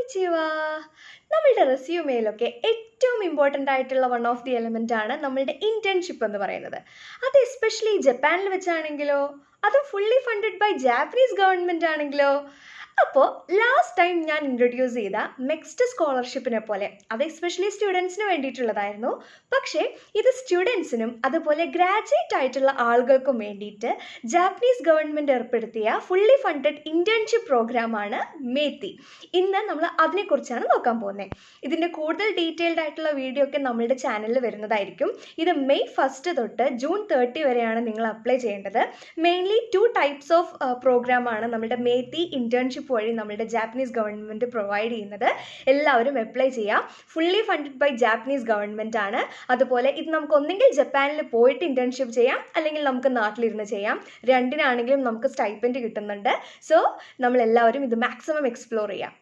കൊനിച്ചിവ. നമ്മളുടെ റെസ്യൂമേലൊക്കെ ഏറ്റവും ഇമ്പോർട്ടൻ്റ് ആയിട്ടുള്ള വൺ ഓഫ് ദി എലമെൻ്റ് ആണ് നമ്മളുടെ ഇൻറ്റേൺഷിപ്പ് എന്ന് പറയുന്നത്. അത് എസ്പെഷ്യലി ജപ്പാനിൽ വെച്ചാണെങ്കിലോ, അതും fully funded by Japanese government ആണെങ്കിലോ. അപ്പോൾ ലാസ്റ്റ് ടൈം ഞാൻ ഇൻട്രൊഡ്യൂസ് ചെയ്ത നെക്സ്റ്റ് സ്കോളർഷിപ്പിനെ പോലെ അത് എസ്പെഷ്യലി സ്റ്റുഡൻസിന് വേണ്ടിയിട്ടുള്ളതായിരുന്നു. പക്ഷേ ഇത് സ്റ്റുഡൻസിനും അതുപോലെ ഗ്രാജുവേറ്റ് ആയിട്ടുള്ള ആളുകൾക്കും വേണ്ടിയിട്ട് ജാപ്പനീസ് ഗവൺമെൻറ് ഏർപ്പെടുത്തിയ ഫുള്ളി ഫണ്ടഡ് ഇൻറ്റേൺഷിപ്പ് പ്രോഗ്രാമാണ് മേത്തി. ഇന്ന് നമ്മൾ അതിനെക്കുറിച്ചാണ് നോക്കാൻ പോകുന്നത്. ഇതിൻ്റെ കൂടുതൽ ഡീറ്റെയിൽഡ് ആയിട്ടുള്ള വീഡിയോ ഒക്കെ നമ്മളുടെ ചാനലിൽ വരുന്നതായിരിക്കും. ഇത് മെയ് 1 തൊട്ട് ജൂൺ 30 വരെയാണ് നിങ്ങൾ അപ്ലൈ ചെയ്യേണ്ടത്. മെയിൻലി 2 ടൈപ്സ് ഓഫ് പ്രോഗ്രാമാണ് നമ്മുടെ മേത്തി ഇൻറ്റേൺഷിപ്പ് വഴി നമ്മുടെ ജാപ്പനീസ് ഗവൺമെൻറ് പ്രൊവൈഡ് ചെയ്യുന്നത്. എല്ലാവരും അപ്ലൈ ചെയ്യാം. Fully funded by Japanese government ആണ്. അതുപോലെ ഇത് നമുക്ക് ഒന്നെങ്കിൽ ജപ്പാനിൽ പോയിട്ട് ഇൻറ്റേൺഷിപ്പ് ചെയ്യാം, അല്ലെങ്കിൽ നമുക്ക് നാട്ടിലിരുന്ന് ചെയ്യാം. രണ്ടിനാണെങ്കിലും നമുക്ക് സ്റ്റൈപ്പൻഡ് കിട്ടുന്നുണ്ട്. സോ നമ്മളെല്ലാവരും ഇത് മാക്സിമം എക്സ്പ്ലോർ ചെയ്യാം.